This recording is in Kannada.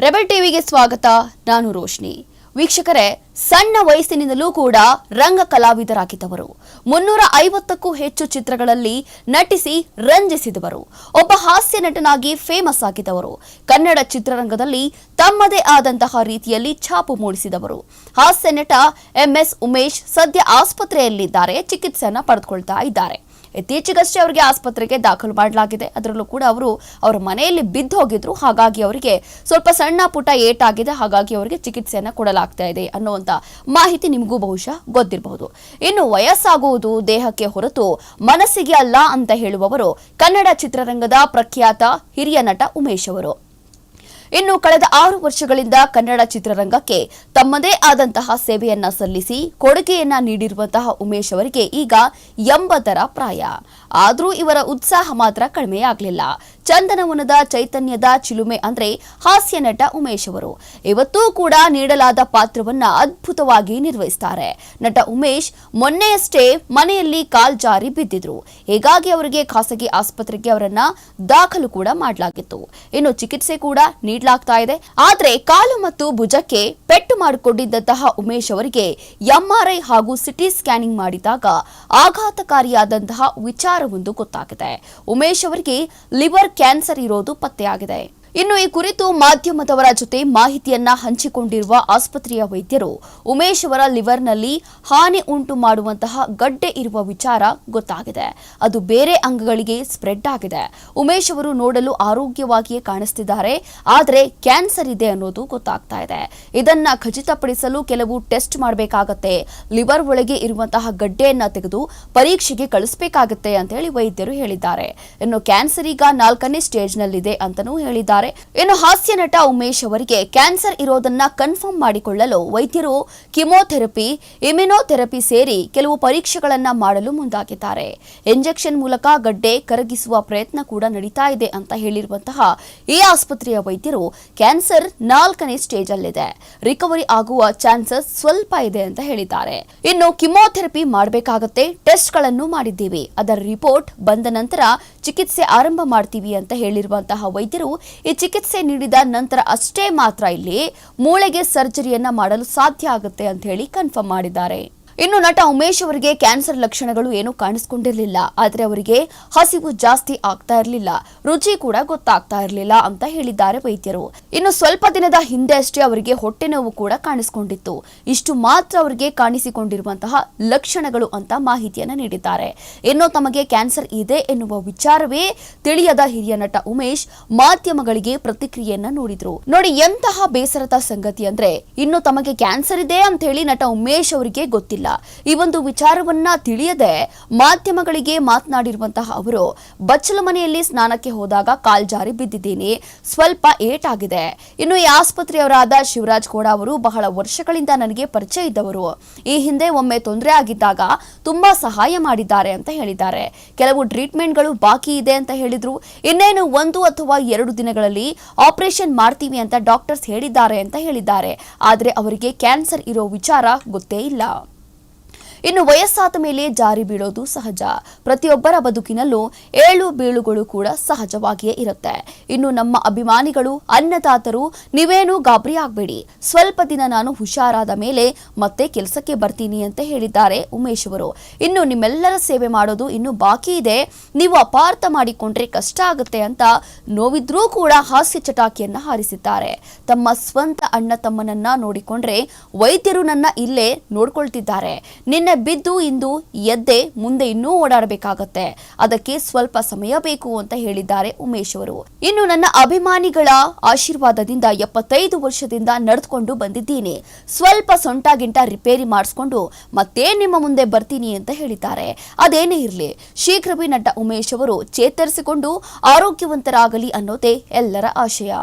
ರೆಬೆಲ್ ಟಿವಿಗೆ ಸ್ವಾಗತ. ನಾನು ರೋಶ್ನಿ. ವೀಕ್ಷಕರೇ, ಸಣ್ಣ ವಯಸ್ಸಿನಿಂದಲೂ ಕೂಡ ರಂಗ ಕಲಾವಿದರಾಗಿದ್ದವರು. 350ಕ್ಕೂ ಹೆಚ್ಚು ಚಿತ್ರಗಳಲ್ಲಿ ನಟಿಸಿ ರಂಜಿಸಿದವರು. ಒಬ್ಬ ಹಾಸ್ಯ ನಟನಾಗಿ ಫೇಮಸ್ ಆಗಿದ್ದವರು. ಕನ್ನಡ ಚಿತ್ರರಂಗದಲ್ಲಿ ತಮ್ಮದೇ ಆದಂತಹ ರೀತಿಯಲ್ಲಿ ಛಾಪು ಮೂಡಿಸಿದವರು. ಹಾಸ್ಯ ನಟ MS ಉಮೇಶ್ ಸದ್ಯ ಆಸ್ಪತ್ರೆಯಲ್ಲಿದ್ದಾರೆ, ಚಿಕಿತ್ಸೆಯನ್ನು ಪಡೆದುಕೊಳ್ತಾ ಇದ್ದಾರೆ. ಇತ್ತೀಚೆಗಷ್ಟೇ ಅವರಿಗೆ ಆಸ್ಪತ್ರೆಗೆ ದಾಖಲು ಮಾಡಲಾಗಿದೆ. ಅದರಲ್ಲೂ ಕೂಡ ಅವರು ಅವರ ಮನೆಯಲ್ಲಿ ಬಿದ್ದು ಹೋಗಿದ್ರು. ಹಾಗಾಗಿ ಅವರಿಗೆ ಸ್ವಲ್ಪ ಸಣ್ಣ ಪುಟ್ಟ ಏಟಾಗಿದೆ. ಹಾಗಾಗಿ ಅವರಿಗೆ ಚಿಕಿತ್ಸೆಯನ್ನು ಕೊಡಲಾಗ್ತಾ ಇದೆ ಅನ್ನುವಂತ ಮಾಹಿತಿ ನಿಮಗೂ ಬಹುಶಃ ಗೊತ್ತಿರಬಹುದು. ಇನ್ನು ವಯಸ್ಸಾಗುವುದು ದೇಹಕ್ಕೆ ಹೊರತು ಮನಸ್ಸಿಗೆ ಅಲ್ಲ ಅಂತ ಹೇಳುವವರು ಕನ್ನಡ ಚಿತ್ರರಂಗದ ಪ್ರಖ್ಯಾತ ಹಿರಿಯ ನಟ ಉಮೇಶ್ ಅವರು. ಇನ್ನು ಕಳೆದ 6 ವರ್ಷಗಳಿಂದ ಕನ್ನಡ ಚಿತ್ರರಂಗಕ್ಕೆ ತಮ್ಮದೇ ಆದಂತಹ ಸೇವೆಯನ್ನ ಸಲ್ಲಿಸಿ ಕೊಡುಗೆಯನ್ನ ನೀಡಿರುವಂತಹ ಉಮೇಶ್ ಅವರಿಗೆ ಈಗ 80ರ ಪ್ರಾಯ. ಆದರೂ ಇವರ ಉತ್ಸಾಹ ಮಾತ್ರ ಕಡಿಮೆಯಾಗಲಿಲ್ಲ. ಚಂದನವನದ ಚೈತನ್ಯದ ಚಿಲುಮೆ ಅಂದ್ರೆ ಹಾಸ್ಯ ನಟ ಉಮೇಶ್ ಅವರು. ಇವತ್ತೂ ಕೂಡ ನೀಡಲಾದ ಪಾತ್ರವನ್ನ ಅದ್ಭುತವಾಗಿ ನಿರ್ವಹಿಸುತ್ತಾರೆ. ನಟ ಉಮೇಶ್ ಮೊನ್ನೆಯಷ್ಟೇ ಮನೆಯಲ್ಲಿ ಕಾಲ್ ಜಾರಿ ಬಿದ್ದಿದ್ರು. ಹೀಗಾಗಿ ಅವರಿಗೆ ಖಾಸಗಿ ಆಸ್ಪತ್ರೆಗೆ ಅವರನ್ನ ದಾಖಲು ಕೂಡ ಮಾಡಲಾಗಿತ್ತು. ಇನ್ನು ಚಿಕಿತ್ಸೆ ಕೂಡ ನೀಡಲಾಗ್ತಾ ಇದೆ. ಆದ್ರೆ ಕಾಲು ಮತ್ತು ಭುಜಕ್ಕೆ ಪೆಟ್ಟು ಮಾಡಿಕೊಂಡಿದ್ದಂತಹ ಉಮೇಶ್ ಅವರಿಗೆ MRI ಹಾಗೂ ಸಿಟಿ ಸ್ಕ್ಯಾನಿಂಗ್ ಮಾಡಿದಾಗ ಆಘಾತಕಾರಿಯಾದಂತಹ ವಿಚಾರವೊಂದು ಗೊತ್ತಾಗಿದೆ. ಉಮೇಶ್ ಅವರಿಗೆ ಲಿವರ್ ಕ್ಯಾನ್ಸರ್ ಇರೋದು ಪತ್ತೆಯಾಗಿದೆ. ಇನ್ನು ಈ ಕುರಿತು ಮಾಧ್ಯಮದವರ ಜೊತೆ ಮಾಹಿತಿಯನ್ನ ಹಂಚಿಕೊಂಡಿರುವ ಆಸ್ಪತ್ರೆಯ ವೈದ್ಯರು ಉಮೇಶ್ ಅವರ ಲಿವರ್ನಲ್ಲಿ ಹಾನಿ ಉಂಟು ಮಾಡುವಂತಹ ಗಡ್ಡೆ ಇರುವ ವಿಚಾರ ಗೊತ್ತಾಗಿದೆ. ಅದು ಬೇರೆ ಅಂಗಗಳಿಗೆ ಸ್ಪ್ರೆಡ್ ಆಗಿದೆ. ಉಮೇಶ್ ಅವರು ನೋಡಲು ಆರೋಗ್ಯವಾಗಿಯೇ ಕಾಣಿಸ್ತಿದ್ದಾರೆ, ಆದರೆ ಕ್ಯಾನ್ಸರ್ ಇದೆ ಅನ್ನೋದು ಗೊತ್ತಾಗ್ತಾ ಇದೆ. ಇದನ್ನ ಖಚಿತಪಡಿಸಲು ಕೆಲವು ಟೆಸ್ಟ್ ಮಾಡಬೇಕಾಗತ್ತೆ. ಲಿವರ್ ಒಳಗೆ ಇರುವಂತಹ ಗಡ್ಡೆಯನ್ನ ತೆಗೆದು ಪರೀಕ್ಷೆಗೆ ಕಳಿಸಬೇಕಾಗತ್ತೆ ಅಂತ ಹೇಳಿ ವೈದ್ಯರು ಹೇಳಿದ್ದಾರೆ. ಇನ್ನು ಕ್ಯಾನ್ಸರ್ ಈಗ 4ನೇ ಸ್ಟೇಜ್ನಲ್ಲಿದೆ ಅಂತಲೂ ಹೇಳಿದ್ದಾರೆ. ಇನ್ನು ಹಾಸ್ಯ ನಟ ಉಮೇಶ್ ಅವರಿಗೆ ಕ್ಯಾನ್ಸರ್ ಇರೋದನ್ನ ಕನ್ಫರ್ಮ್ ಮಾಡಿಕೊಳ್ಳಲು ವೈದ್ಯರು ಕಿಮೋಥೆರಪಿ, ಇಮ್ಯುನೋಥೆರಪಿ ಸೇರಿ ಕೆಲವು ಪರೀಕ್ಷೆಗಳನ್ನ ಮಾಡಲು ಮುಂದಾಗಿದ್ದಾರೆ. ಇಂಜೆಕ್ಷನ್ ಮೂಲಕ ಗಡ್ಡೆ ಕರಗಿಸುವ ಪ್ರಯತ್ನ ಕೂಡ ನಡೀತಾ ಇದೆ ಅಂತ ಹೇಳಿರುವಂತಹ ಈ ಆಸ್ಪತ್ರೆಯ ವೈದ್ಯರು ಕ್ಯಾನ್ಸರ್ 4ನೇ ಸ್ಟೇಜ್ ಅಲ್ಲಿದೆ, ರಿಕವರಿ ಆಗುವ ಚಾನ್ಸಸ್ ಸ್ವಲ್ಪ ಇದೆ ಅಂತ ಹೇಳಿದ್ದಾರೆ. ಇನ್ನು ಕಿಮೋಥೆರಪಿ ಮಾಡಬೇಕಾಗತ್ತೆ, ಟೆಸ್ಟ್ ಗಳನ್ನು ಮಾಡಿದ್ದೀವಿ, ಅದರ ರಿಪೋರ್ಟ್ ಬಂದ ನಂತರ ಚಿಕಿತ್ಸೆ ಆರಂಭ ಮಾಡ್ತೀವಿ ಅಂತ ಹೇಳಿರುವಂತಹ ವೈದ್ಯರು ಈ ಚಿಕಿತ್ಸೆ ನೀಡಿದ ನಂತರ ಅಷ್ಟೇ ಮಾತ್ರ ಇಲ್ಲಿ ಮೂಳೆಗೆ ಸರ್ಜರಿಯನ್ನ ಮಾಡಲು ಸಾಧ್ಯ ಆಗುತ್ತೆ ಅಂತ ಹೇಳಿ ಕನ್ಫರ್ಮ್ ಮಾಡಿದ್ದಾರೆ. ಇನ್ನು ನಟ ಉಮೇಶ್ ಅವರಿಗೆ ಕ್ಯಾನ್ಸರ್ ಲಕ್ಷಣಗಳು ಏನೂ ಕಾಣಿಸ್ಕೊಂಡಿರಲಿಲ್ಲ. ಆದರೆ ಅವರಿಗೆ ಹಸಿವು ಜಾಸ್ತಿ ಆಗ್ತಾ ಇರಲಿಲ್ಲ, ರುಚಿ ಕೂಡ ಗೊತ್ತಾಗ್ತಾ ಇರಲಿಲ್ಲ ಅಂತ ಹೇಳಿದ್ದಾರೆ ವೈದ್ಯರು. ಇನ್ನು ಸ್ವಲ್ಪ ದಿನದ ಹಿಂದೆ ಅಷ್ಟೇ ಅವರಿಗೆ ಹೊಟ್ಟೆ ನೋವು ಕೂಡ ಕಾಣಿಸಿಕೊಂಡಿತ್ತು. ಇಷ್ಟು ಮಾತ್ರ ಅವರಿಗೆ ಕಾಣಿಸಿಕೊಂಡಿರುವಂತಹ ಲಕ್ಷಣಗಳು ಅಂತ ಮಾಹಿತಿಯನ್ನ ನೀಡಿದ್ದಾರೆ. ಇನ್ನು ತಮಗೆ ಕ್ಯಾನ್ಸರ್ ಇದೆ ಎನ್ನುವ ವಿಚಾರವೇ ತಿಳಿಯದ ಹಿರಿಯ ನಟ ಉಮೇಶ್ ಮಾಧ್ಯಮಗಳಿಗೆ ಪ್ರತಿಕ್ರಿಯೆಯನ್ನ ನೋಡಿದ್ರು. ನೋಡಿ ಎಂತಹ ಬೇಸರದ ಸಂಗತಿ ಅಂದ್ರೆ, ಇನ್ನು ತಮಗೆ ಕ್ಯಾನ್ಸರ್ ಇದೆ ಅಂತ ಹೇಳಿ ನಟ ಉಮೇಶ್ ಅವರಿಗೆ ಗೊತ್ತಿಲ್ಲ. ಈ ಒಂದು ವಿಚಾರವನ್ನ ತಿಳಿಯದೆ ಮಾಧ್ಯಮಗಳಿಗೆ ಮಾತನಾಡಿರುವಂತಹ ಅವರು, ಬಚ್ಚಲ ಮನೆಯಲ್ಲಿ ಸ್ನಾನಕ್ಕೆ ಹೋದಾಗ ಕಾಲ್ ಜಾರಿ ಬಿದ್ದಿದ್ದೀನಿ, ಸ್ವಲ್ಪ ಏಟಾಗಿದೆ. ಇನ್ನು ಈ ಆಸ್ಪತ್ರೆಯವರಾದ ಶಿವರಾಜ್ ಗೌಡ ಅವರು ಬಹಳ ವರ್ಷಗಳಿಂದ ನನಗೆ ಪರಿಚಯ ಇದ್ದವರು. ಈ ಹಿಂದೆ ಒಮ್ಮೆ ತೊಂದರೆ ಆಗಿದ್ದಾಗ ತುಂಬಾ ಸಹಾಯ ಮಾಡಿದ್ದಾರೆ ಅಂತ ಹೇಳಿದ್ದಾರೆ. ಕೆಲವು ಟ್ರೀಟ್ಮೆಂಟ್ಗಳು ಬಾಕಿ ಇದೆ ಅಂತ ಹೇಳಿದ್ರು. ಇನ್ನೇನು 1 ಅಥವಾ 2 ದಿನಗಳಲ್ಲಿ ಆಪರೇಷನ್ ಮಾಡ್ತೀವಿ ಅಂತ ಡಾಕ್ಟರ್ಸ್ ಹೇಳಿದ್ದಾರೆ ಅಂತ ಹೇಳಿದ್ದಾರೆ. ಆದರೆ ಅವರಿಗೆ ಕ್ಯಾನ್ಸರ್ ಇರೋ ವಿಚಾರ ಗೊತ್ತೇ ಇಲ್ಲ. ಇನ್ನು ವಯಸ್ಸಾದ ಮೇಲೆ ಜಾರಿ ಬೀಳೋದು ಸಹಜ. ಪ್ರತಿಯೊಬ್ಬರ ಬದುಕಿನಲ್ಲೂ ಏಳು ಬೀಳುಗಳು ಕೂಡ ಸಹಜವಾಗಿಯೇ ಇರುತ್ತೆ. ಇನ್ನು ನಮ್ಮ ಅಭಿಮಾನಿಗಳು, ಅನ್ನದಾತರು, ನೀವೇನು ಗಾಬರಿ ಆಗಬೇಡಿ, ಸ್ವಲ್ಪ ದಿನ ನಾನು ಹುಷಾರಾದ ಮೇಲೆ ಮತ್ತೆ ಕೆಲಸಕ್ಕೆ ಬರ್ತೀನಿ ಅಂತ ಹೇಳಿದ್ದಾರೆ ಉಮೇಶ್ ಅವರು. ಇನ್ನು ನಿಮ್ಮೆಲ್ಲರ ಸೇವೆ ಮಾಡೋದು ಇನ್ನು ಬಾಕಿ ಇದೆ, ನೀವು ಅಪಾರ್ಥ ಮಾಡಿಕೊಂಡ್ರೆ ಕಷ್ಟ ಆಗುತ್ತೆ ಅಂತ ನೋವಿದ್ರೂ ಕೂಡ ಹಾಸ್ಯ ಚಟಾಕಿಯನ್ನ ಹಾರಿಸಿದ್ದಾರೆ. ತಮ್ಮ ಸ್ವಂತ ಅಣ್ಣ ತಮ್ಮನನ್ನ ನೋಡಿಕೊಂಡ್ರೆ ವೈದ್ಯರು ನನ್ನ ಇಲ್ಲೇ ನೋಡ್ಕೊಳ್ತಿದ್ದಾರೆ, ನಿನ್ನೆ ಬಿದ್ದು ಇಂದು ಎದ್ದೆ, ಮುಂದೆ ಇನ್ನೂ ಓಡಾಡಬೇಕಾಗತ್ತೆ, ಅದಕ್ಕೆ ಸ್ವಲ್ಪ ಸಮಯ ಬೇಕು ಅಂತ ಹೇಳಿದ್ದಾರೆ ಉಮೇಶ್ ಅವರು. ಇನ್ನು ನನ್ನ ಅಭಿಮಾನಿಗಳ ಆಶೀರ್ವಾದದಿಂದ 75 ವರ್ಷದಿಂದ ನಡೆದುಕೊಂಡು ಬಂದಿದ್ದೀನಿ, ಸ್ವಲ್ಪ ಸೊಂಟ ಗಿಂಟ ರಿಪೇರಿ ಮಾಡಿಸ್ಕೊಂಡು ಮತ್ತೆ ನಿಮ್ಮ ಮುಂದೆ ಬರ್ತೀನಿ ಅಂತ ಹೇಳಿದ್ದಾರೆ. ಅದೇನೇ ಇರಲಿ, ಶೀಘ್ರವೇ ನಟ ಉಮೇಶ್ ಅವರು ಚೇತರಿಸಿಕೊಂಡು ಆರೋಗ್ಯವಂತರಾಗಲಿ ಅನ್ನೋದೇ ಎಲ್ಲರ ಆಶಯ.